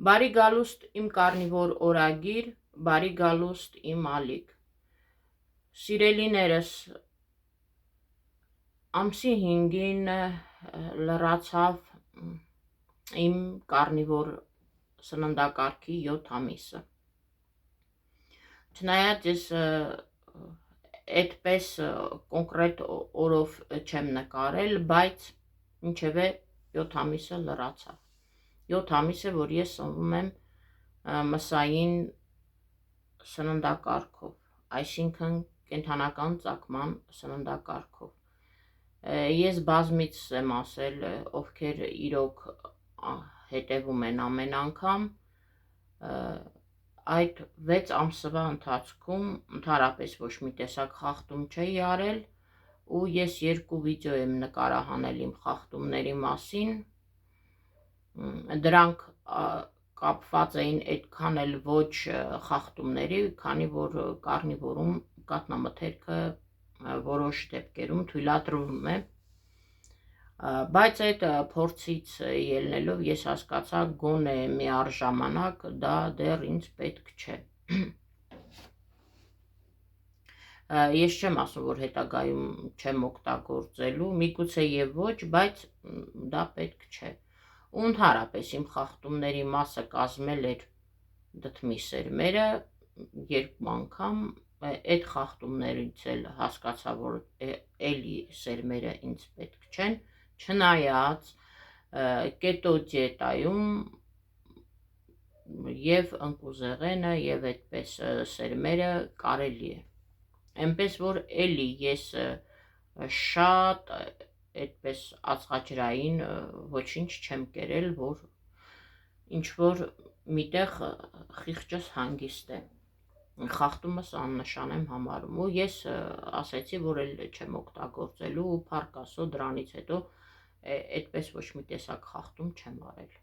Բարի գալուստ իմ կարնիվոր օրագիր, բարի գալուստ իմ ալիք։ Սիրելիներս, ամսի 5-ին լրացավ իմ կարնիվոր սննդակարգի 7 ամիսը։ Չնայած ես այդպես կոնկրետ օրով չեմ նկարել, բայց ինչևէ 7 ամիսը լրացավ։ 7 ամիս է, որ ես սնվում եմ մսային սննդակարգով, այսինքն կենդանական ծագման սննդակարգով։ Ես բազմից եմ ասել, ովքեր իրոք հետևում են ամեն անգամ, այդ 6 ամսվա ընթացքում ընդհանրապես ոչ մի տեսակ խախտում չէի արել ու ես 2 վիդեո եմ նկարահանել իմ խախտումների մասին, դրանք կապված էին այդքան էլ ոչ խախտումների, քանի որ կարնիվորում կաթնամթերքը որոշ դեպքերում թույլատրվում է, բայց այդ փորձից ելնելով ես հասկացա գոնե միառժամանակ դա դեռ ինձ պետք չէ։ Ես չեմ ասում, որ հետագայում չեմ օգտագործելու, միգուցե եւ ոչ, բայց դա պետք չէ։ Ու ընդհանրապես իմ խախտումների մասը կազմել էր դդմի սերմերը 2 անգամ, այդ խախտումներից էլ հասկացա, որ էլի սերմերը ինձ պետք չեն, չնայած կետո դիետայում եւ ընկուզեղենը եւ այդպես սերմերը կարելի է։ Այնպես որ էլի ես շատ այդպես ածխաջրային ոչինչ չեմ կերել, որ ինչ որ միտեղ խիղճս հանգիստ է, խախտումս աննշան եմ համարում ու ես ասեցի, որ էլ չեմ օգտագործելու ու փառք Աստծո դրանից հետո այդպես ոչ մի տեսակ խախտում չեմ արել։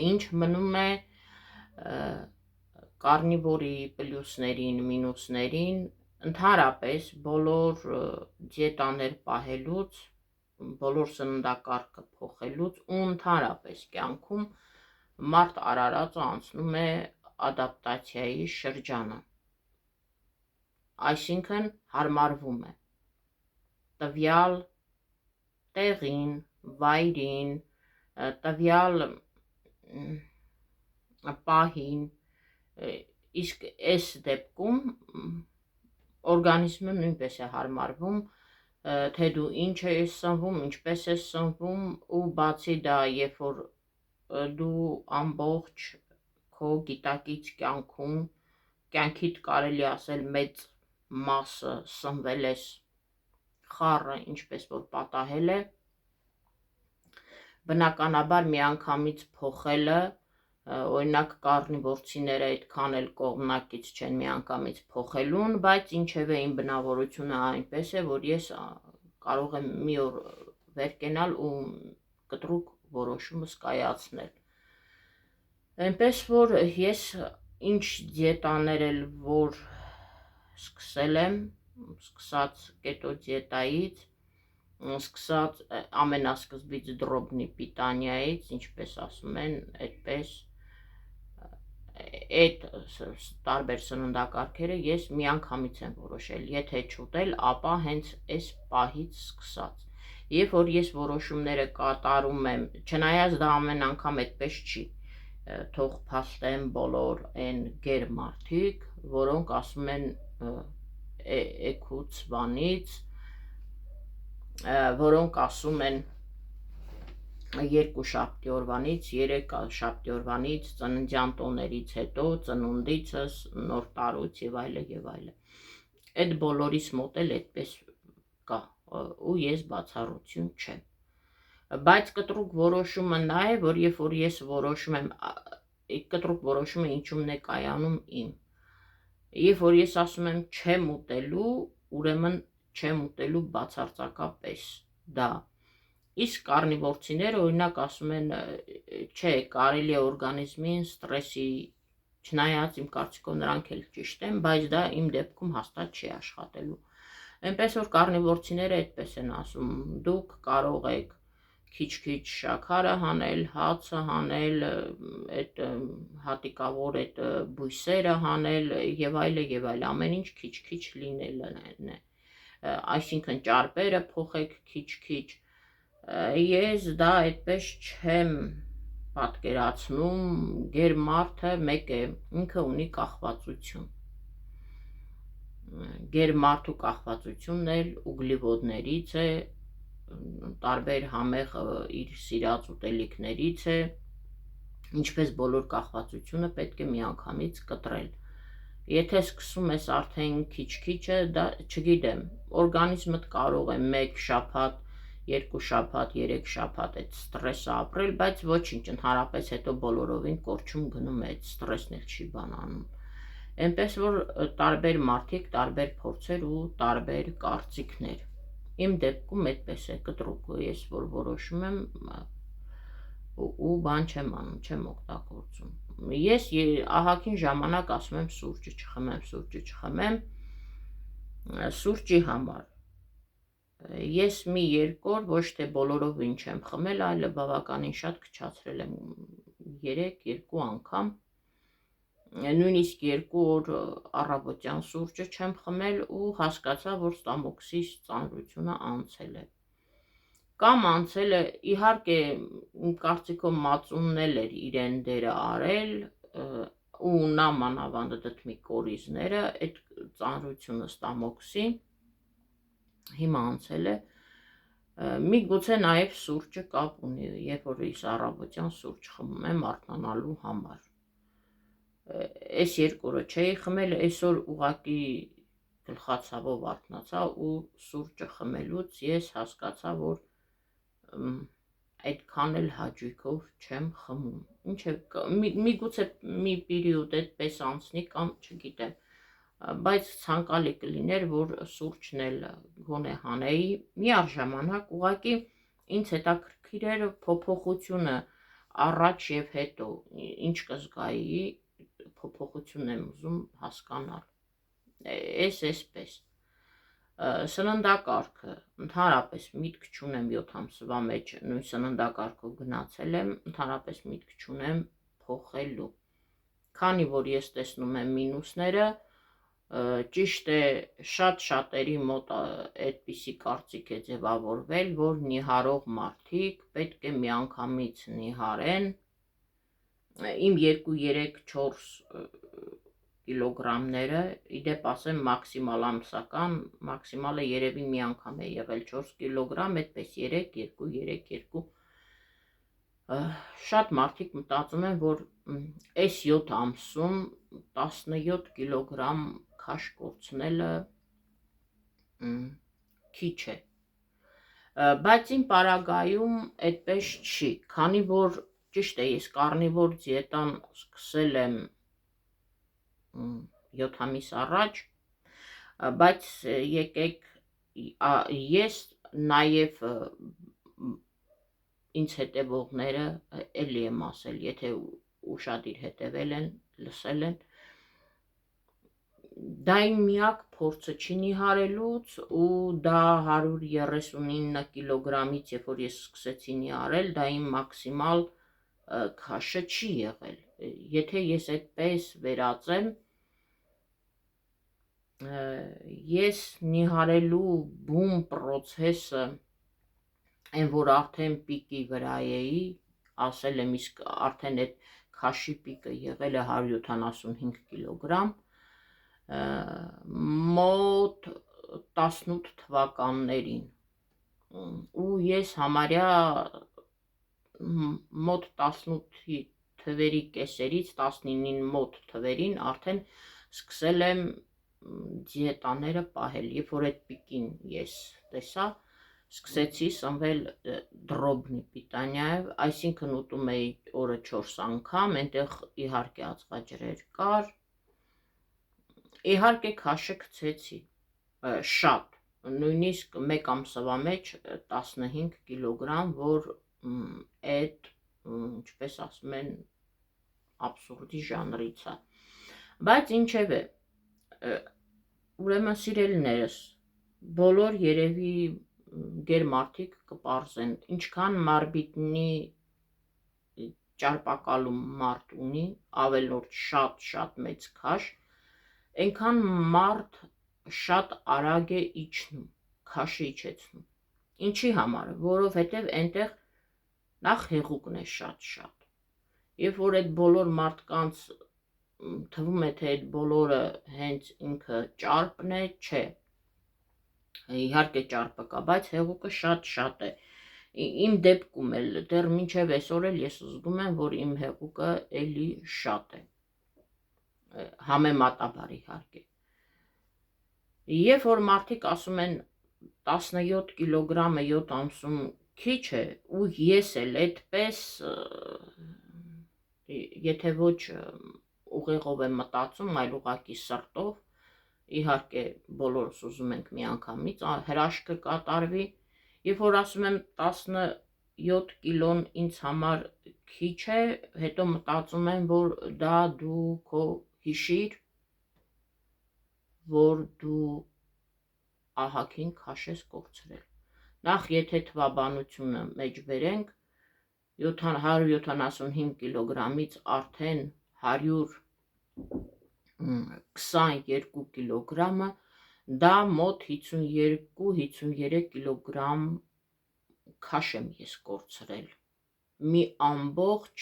Ինչ մնում է կարնիվորի պլյուսներին, մինուսներին, ընդհանրապես բոլոր դիետաներ պահելուց, բոլոր սննդակարգը փոխելուց ու ընդհանրապես կյանքում մարդ արարածը անցնում է ադապտացիայի շրջանը, այսինքն հարմարվում է տվյալ տեղին, վայրին, տվյալ պահին, իսկ այս դեպքում օրգանիզմը նույնպես է հարմարվում, թե դու ինչ ես սնվում, ինչպես ես սնվում ու բացի դա, երբ որ դու ամբողջ քո գիտակից կյանքում, կյանքիդ կարելի ասել մեծ մասը սնվել ես խառը, ինչպես որ պատահել է, բնականաբար միանգամից փոխելը, օրինակ կարնիվորցիները այդքան էլ կողմնակից չեն միանգամից փոխելուն, բայց ինչևէ իմ բնավորությունը այնպես է, որ ես կարող եմ մի օր վեր կենալ ու կտրուկ որոշումս կայացնել։ Այնպես որ ես ինչ դիետաներ էլ որ սկսել եմ, սկսած կետո դիետայից, սկսած ամենասկզբից դրոբնի պիտանիայից, ինչպես ասում են, այդպես այդ տարբեր սննդակարգերը ես միանգամից եմ որոշել, եթե չուտել, ապա հենց այս պահից սկսած։ Երբ որ ես որոշումները կատարում եմ, չնայած դա ամեն անգամ այդպես չի, թող փաստեն բոլոր այն գեր մարդիկ, որոնք ասում են էգուց վանից, որոնք ասում են 2 շաբթի օրվանից, 3 շաբթի օրվանից, ծննդյան տոներից հետո, ծնունդիցս, նոր տարուց եւ այլը եւ այլը։ Այդ բոլորիս մոտ էլ այդպես կա ու ես բացառություն չեմ։ Բայց կտրուկ որոշումը նա է, որ երբ որ ես որոշում եմ, կտրուկ որոշումը ինչումն է կայանում իմ։ Երբ որ ես ասում եմ չեմ ուտելու, ուրեմն չեմ ուտելու բացարձակապես դա։ Իսկ կարնիվորցիները օրինակ ասում են, չէ, կարելի է օրգանիզմին ստրեսի, չնայած իմ կարծիքով նրանք էլ ճիշտ են, բայց դա իմ դեպքում հաստատ չի աշխատելու։ Այնպես որ կարնիվորցիները այդպես են ասում, դուք կարող եք քիչ-քիչ շաքարը հանել, հացը հանել, այդ հատիկավոր այդ բույսերը հանել եւ այլն, ամեն ինչ քիչ-քիչ լինելն է։ Այսինքն ճարպերը փոխեք քիչ-քիչ։ Ես դա այդպես չեմ պատկերացնում, գերմարդը մեկ է, ինքը ունի կախվածություն։ Գերմարդու կախվածությունն էլ ուգլիվոդներից է, տարբեր համեղ իր սիրած ուտելիքներից է, ինչպես բոլոր կախվածությունը պետք է միանգամից կտրել։ Եթե սկսում ես արդեն քիչ-քիչը, դա չգիտեմ, օրգանիզմդ կարող է 1 շաբաթ, 2 շաբաթ, 3 շաբաթ այդ ստրեսը ապրել, բայց ոչինչ, ընդհանրապես հետո բոլորովին կորչում գնում է, այդ ստրեսն էլ չի բանանում։ Այնպես որ տարբեր մարդիկ, տարբեր փորձեր ու տարբեր կարծիքներ։ Իմ դեպքում այդպես է կտրուկ, ես որ որոշում եմ ու բան չեմ անում, չեմ օգտագործում։ Ես ահագին ժամանակ ասում եմ սուրճը չխմեմ, սուրճի համար։ Ես մի 2 օր ոչ թե բոլորովին չեմ խմել, այլ բավականին շատ քչացրել եմ, 3-2 անգամ, նույնիսկ 2 օր առավոտյան սուրճը չեմ խմել ու հասկացա, որ ստամոքսիս ծանրությունը անցել է։ Կամ անցել է, իհարկե, իմ կարծիքով մածունն էլ էր իրեն դերը արել, ու նա մանավանդը դդմի կորիզները, այդ ծանրությունը ստամոքսի, հիմա անցել է, միգուցե նաև սուրճը կապ ունի, երբ որ ես առավոտյան սուրճ խմում եմ արթնանալու համար։ Այս 2 օրը չէի խմել, այսօր ուղղակի գլխացավով արթնացա ու սուրճը խմելուց ես հասկացա, որ այդքան էլ հաճույքով չեմ խմում։ Ինչ է, միգուցե մի պերիոդ այդպես անցնի կամ չգիտեմ, բայց ցանկալի կլիներ, որ սուրճն էլ գոնե հանեի, միառժամանակ ուղղակի ինձ հետաքրքիր էր փոփոխությունը առաջ եւ հետո, ինչ կզգայի, փոփոխություն եմ ուզում հասկանալ։ Այսպես սննդակարգը, ընդհանրապես միտք չունեմ 7 ամսվա մեջ նույն սննդակարգով գնացել եմ, ընդհանրապես միտք չունեմ փոխելու, քանի որ ես տեսնում եմ մինուսները, ճիշտ է, շատ-շատերի մոտ այդպիսի կարծիք է ձևավորվել, որ նիհարող մարդիկ պետք է միանգամից նիհարեն, իմ 2-3-4 կիլոգրամները, իդեպ ասեմ մաքսիմալ ամսական, մաքսիմալը երևի մի անգամ է եղել 4 կիլոգրամ, այդպես 3-2, շատ մարդիկ մտածում են, որ այս 7 ամսում 17 կիլոգրամ քաշ կորցնելը քիչ է, բայց իմ պարագայում այդպես չի, քանի որ ճիշտ է, ես կարնիվոր դիետան սկսել եմ 7 ամիս առաջ, բայց եկեք ես նաև ինձ հետևողները էլի եմ ասել, եթե ուշադիր հետևել են, լսել են, դա իմ միակ փորձը չի նիհարելուց ու դա 139 կիլոգրամից, երբ որ ես սկսեցի նիհարել, դա իմ մաքսիմալ քաշը չի եղել, եթե ես այդպես վերածեմ, ես նիհարելու բում պրոցեսը, այն որ արդեն պիկի վրա էի, ասել եմ, իսկ արդեն այդ քաշի պիկը եղել է 175 կիլոգրամ, մոտ 18 թվականներին, ու ես համարյա մոտ 18 թվերի կեսերից 19-ին մոտ թվերին արդեն սկսել եմ դիետաները պահել, երբ որ այդ պիկին ես տեսա, սկսեցի սնվել դրոբնի պիտանյայով, այսինքն ուտում էի օրը 4 անգամ, այնտեղ իհարկե ածխաջրեր կար, իհարկե քաշը գցեցի, շատ, նույնիսկ 1 ամսվա մեջ 15 կիլոգրամ, որ այդ, ինչպես ասում են, աբսուրդի ժանրից է, բայց ինչևէ, ուրեմն սիրելիներս, բոլոր երևի գեր մարդիկ կպարզեն, ինչքան մարբիտնի ճարպակալում մարդ ունի, ավելորդ շատ մեծ քաշ, այնքան մարդ շատ արագ է իջնում, քաշը իջեցնում։ Ինչի համար, որովհետև այնտեղ նախ հեղուկն է շատ։ Երբ որ այդ բոլոր մարդկանց թվում է, թե այդ բոլորը հենց ինքը ճարպն է, չէ։ Իհարկե ճարպը կա, բայց հեղուկը շատ է։ Իմ դեպքում էլ դեռ մինչև այսօր էլ ես զգում եմ, որ իմ հեղուկը էլի շատ է, համեմատաբար իհարկե։ Երբ որ մարդիկ ասում են 17 կիլոգրամը 7 ամսում քիչ է, ու ես էլ այդպես, եթե ոչ ուղեղով եմ մտածում, այլ ուղղակի սրտով, իհարկե բոլորս ուզում ենք միանգամից հրաշքը կատարվի, երբ որ ասում եմ 17 կիլոն ինձ համար քիչ է, հետո մտածում եմ, որ դա դու քո հիշիր, որ դու ահագին քաշ ես կորցրել։ Նախ եթե թվաբանությունը մեջ բերենք, 175 կիլոգրամից արդեն 122 կիլոգրամը, դա մոտ 52-53 կիլոգրամ քաշ եմ ես կորցրել։ Մի ամբողջ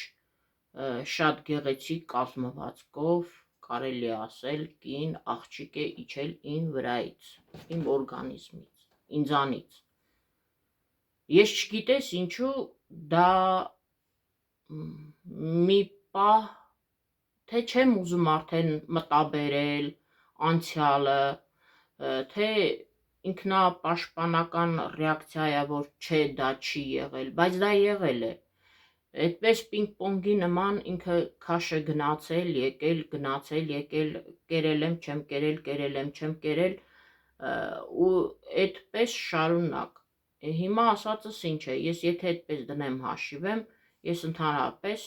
շատ գեղեցիկ կազմվածքով, կարելի է ասել, կին աղջիկ է իջել իմ վրայից, իմ օրգանիզմից, ինձանից։ Ես չգիտես ինչու դա մի պահ, թե չեմ ուզում արդեն մտաբերել անցյալը, թե ինքնապաշտպանական ռեակցիա է, որ չէ դա չի եղել, բայց դա եղել է։ Այդպես պինգ-պոնգի նման ինքը քաշը գնացել, եկել, գնացել, եկել, կերել եմ, չեմ կերել, կերել եմ, չեմ կերել, ու այդպես շարունակ։ Հիմա ասածս ինչ է, ես եթե այդպես դնեմ հաշիվեմ, ես ընդհանրապես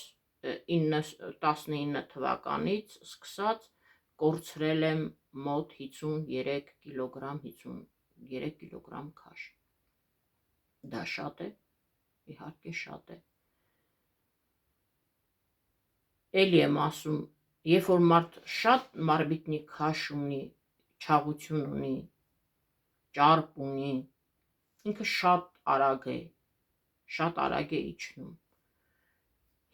19 թվականից սկսած կորցրել եմ մոտ 53 կիլոգրամ, 53 կիլոգրամ քաշ։ Դա շատ է, իհարկե շատ է։ Էլի եմ ասում, երբ որ մարդ շատ մարբիտնի քաշ ունի, չաղություն ունի, ճարպ ունի, ինքը շատ արագ է իջնում։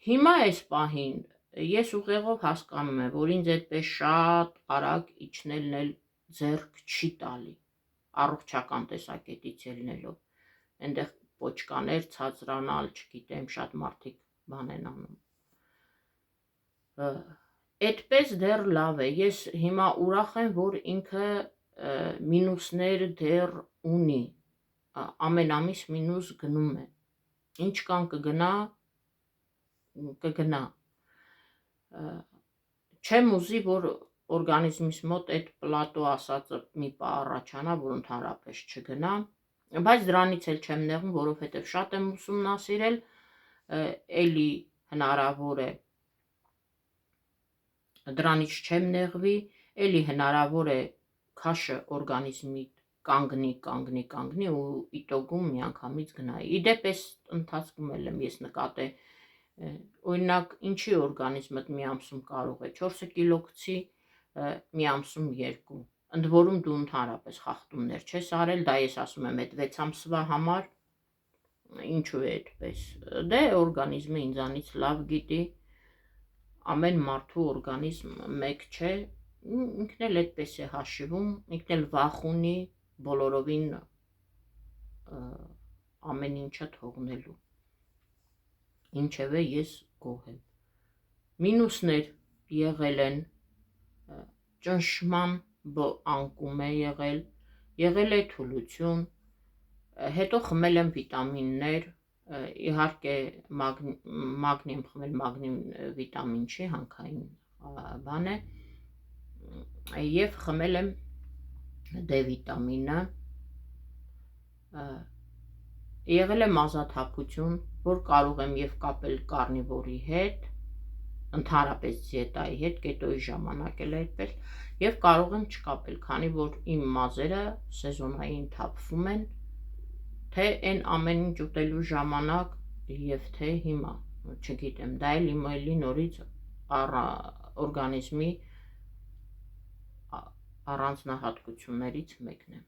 Հիմա այս պահին ես ուղեղով հասկանում եմ, որ ինձ այդպես շատ արագ իջնելն էլ ձեռք չի տալի, առողջական տեսակետից ելնելով, այնտեղ պոչկաներ ցածրանալ, չգիտեմ, շատ մարդիկ բան են անում։ Այդպես դեռ լավ է, ես հիմա ուրախ եմ, որ ինքը մինուսներ դեռ ունի, ամեն ամիս մինուս գնում է, ինչ կան կգնա, չեմ ուզի, որ օրգանիզմիս մոտ այդ պլատո ասածը մի պահ առաջանա, որ ընդհանրապես չգնա, բայց դրանից էլ չեմ նեղում, որովհետև շատ եմ ուսումնասիրել, էլի հնարավոր է, դրանից չեմ նեղվի, էլի հնարավոր է քաշը օրգանիզմի կանգնի ու իտոգում միանգամից գնայի։ Իդեպ այս ընթացքում էլ եմ ես նկատել, օրինակ ինչի օրգանիզմդ մի ամսում կարող է 4 կիլո գցի, մի ամսում 2, ընդ որում դու ընդհանրապես խախտումներ չես արել, դա ես ասում եմ այդ 6 ամսվա համար, ինչու է այդպես, դե օրգանիզմը ինձանից լավ գիտի, ամեն մարդու օրգանիզմ մեկ չէ, ինքն էլ այդպես է հաշիվում, ինքն էլ վախ ունի բոլորովին ամեն ինչը թողնելու, ինչևէ ես գոհ եմ։ Մինուսներ եղել են, ճնշման անկում է եղել է թուլություն, հետո խմել եմ վիտամիններ, իհարկե մագնիում խմել, մագնիում վիտամին չի, հանքային բան է, և խմել եմ D վիտամինը, եղել է մազաթափություն, որ կարող եմ և կապել կարնիվորի հետ, ընդհանրապես դիետայի հետ, կետոյի ժամանակ էլ այդպես, և կարող եմ չկապել, քանի որ իմ մազերը սեզոնային թափվում են, թե այն ամեն ինչ ուտելու ժամանակ եւ թե հիմա, չգիտեմ, դա էլի նորից օրգանիզմի առանձնահատկություններից մեկն է։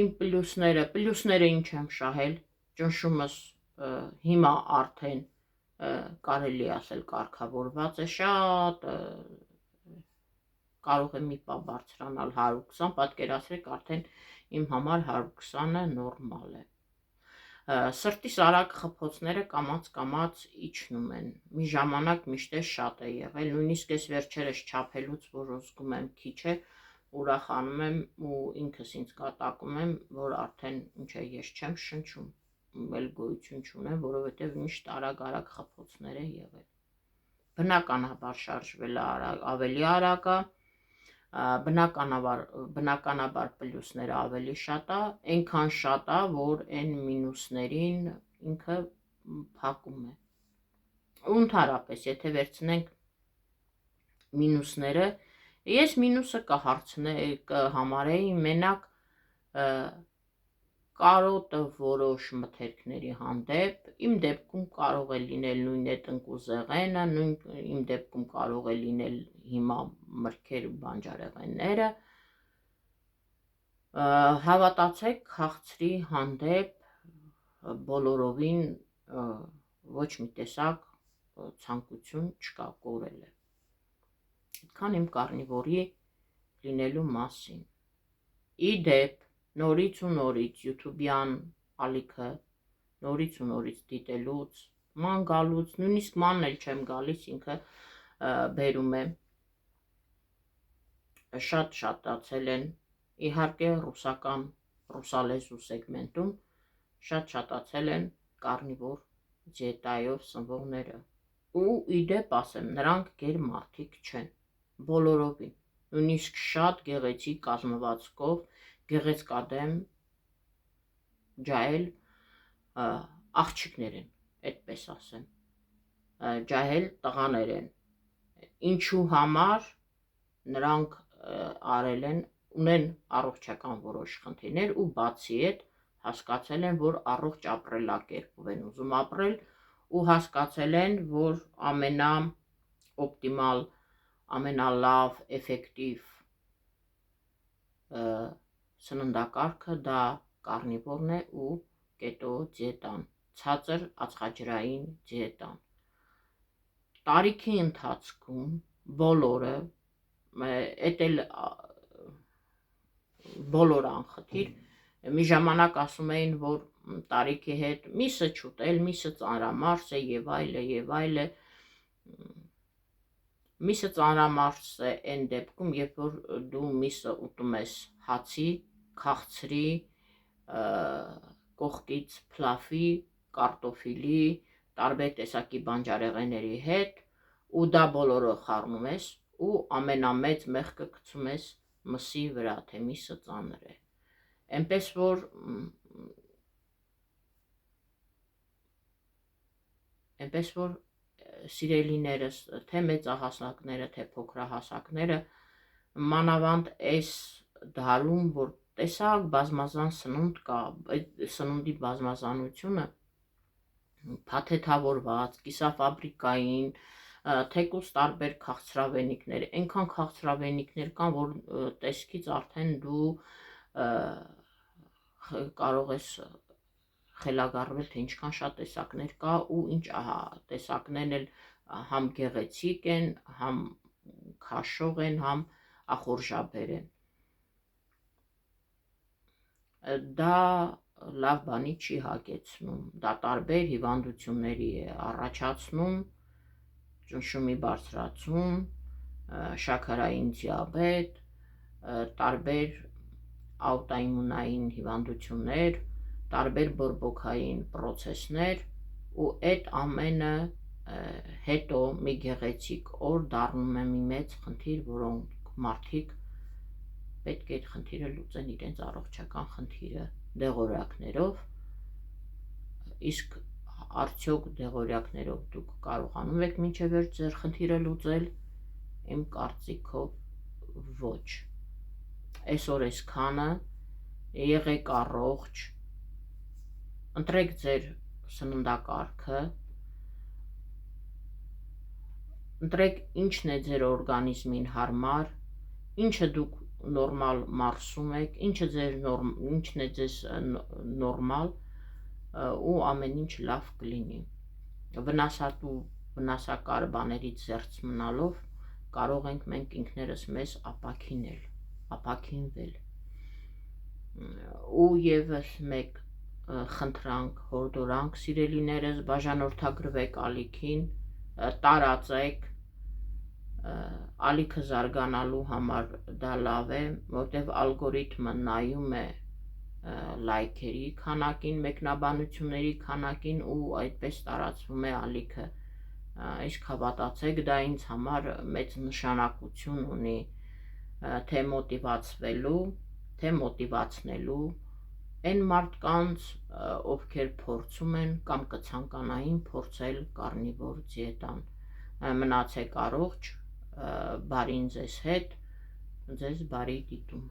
Իմ պլյուսները ինչ եմ շահել, ճնշումս հիմա արդեն կարելի ասել կարգավորված է, շատ կարող է մի պահ բարձրանալ 120, պատկերացրեք արդեն իմ համար 120-ը նորմալ է։ Սրտիս արագ խփոցները կամաց իջնում են, մի ժամանակ միշտ շատ է եղել, նույնիսկ այս վերջերս չափելուց, որ զգում եմ քիչ է, ուրախանում եմ ու ինքս ինձ կատակում եմ, որ արդեն ինչ է, ես չեմ շնչում, էլ գոյություն չունեմ, որովհետև միշտ արագ խփոցներ է եղել։ Բնականաբար շարժվելը ավելի արագ է, բնականաբար պլյուսները ավելի շատ է, այնքան շատ է, որ այն մինուսներին ինքը փակում է։ Ու ընդհանրապես, եթե վերցնենք մինուսները, ես մինուսը կհամարեի մենակ կարոտը որոշ մթերքների հանդեպ, իմ դեպքում կարող է լինել նույն այդ ընկուզեղենը, իմ դեպքում կարող է լինել հիմա մրգեր ու բանջարեղենները, հավատացեք, քաղցրի հանդեպ բոլորովին ոչ մի տեսակ ցանկություն չկա, կորել է։ Այդքան իմ կարնիվորի լինելու մասին։ Ի դեպ, նորից ու նորից յութուբյան ալիքը, նորից ու նորից դիտելուց, ման գալուց, նույնիսկ մանն էլ չեմ գալիս, ինքը բերում է, շատ շատացել են, իհարկե ռուսալեզու սեգմենտում շատ շատացել են կարնիվոր դիետայով սնվողները։ Ու ի դեպ ասեմ, նրանք գեր մարդիկ չեն, բոլորովին, նույնիսկ շատ գեղեցիկ կազմվածքով, գեղեցկադեմ ջահել աղջիկներ են, այդպես ասեմ, ջահել տղաներ են, ինչու համար նրանք արել են, ունեն առողջական որոշ խնդիրներ ու բացի այդ հասկացել են, որ առողջ ապրելակերպով են ուզում ապրել ու հասկացել են, որ ամենաօպտիմալ, ամենալավ, էֆեկտիվ սննդակարգը դա կարնիվորն է ու կետո դիետան, ցածր ածխաջրային դիետան։ Տարիքի ընթացքում բոլորը, էդ էլ բոլոր անխտիր, մի ժամանակ ասում էին, որ տարիքի հետ միսը չուտել, միսը ծանրամարս է եւ այլը, միսը ծանրամարս է այն դեպքում, երբ որ դու միսը ուտում ես հացի, քաղցրի, կողքից փլաֆի, կարտոֆիլի, տարբեր տեսակի բանջարեղենների հետ ու դա բոլորը խառնում ես ու ամենամեծ մեղքը գցում ես մսի վրա, թե միսը ծանր է։ Էնպես որ սիրելիներս, թե մեծահասակները, թե փոքրահասակները, մանավանդ այս դարում, որ տեսակ բազմազան սնունդ կա, այդ սնունդի բազմազանությունը փաթեթավորված, կիսաֆաբրիկային, թեկուզ տարբեր քաղցրավենիքներ, այնքան քաղցրավենիքներ կան, որ տեսքից արդեն դու կարող ես խելագարվել, թե ինչքան շատ տեսակներ կա ու ինչ տեսակներն էլ համ գեղեցիկ են, համ քաշող են, համ ախորժաբեր են։ Դա լավ բանի չի հագեցնում, դա տարբեր հիվանդությունների է առաջացնում, ճնշումի բարձրացում, շաքարային դիաբետ, տարբեր աուտոիմունային հիվանդություններ, տարբեր բորբոքային պրոցեսներ ու այդ ամենը հետո մի գեղեցիկ օր դառնում է մի մեծ խնդիր, որոնք մարդիկ պետք է այդ խնդիրը լուծեն իրենց առողջական խնդիրը դեղորայքներով, իսկ արդյոք դեղորայքներով դուք կարողանում եք մինչև վերջ ձեր խնդիրը լուծել, իմ կարծիքով ոչ։ Այսօր այսքանը, եղեք առողջ, ընտրեք ձեր սննդակարգը, ընտրեք ինչն է ձեր օրգանիզմին հարմար, ինչը դուք նորմալ մարսում եք, ինչն է ձեզ նորմալ ու ամեն ինչ լավ կլինի։ Վնասատու վնասակար բաներից զերծ մնալով կարող ենք մենք ինքներս մեզ ապաքինվել։ Ու եւս մեկ խնդրանք, հորդորանք, սիրելիներս, բաժանորդագրվեք ալիքին, տարածեք, ալիքը զարգանալու համար դա լավ է, որտեղ ալգորիթմը նայում է լայքերի քանակին, մեկնաբանությունների քանակին ու այդպես տարածվում է ալիքը, իսկ հավատացեք, դա ինձ համար մեծ նշանակություն ունի թե մոտիվացվելու, թե մոտիվացնելու այն մարդկանց, ովքեր փորձում են կամ կցանկանային փորձել կարնիվոր դիետան։ Մնացեք առողջ, բարին ձեզ հետ, ձեզ բարի դիտում։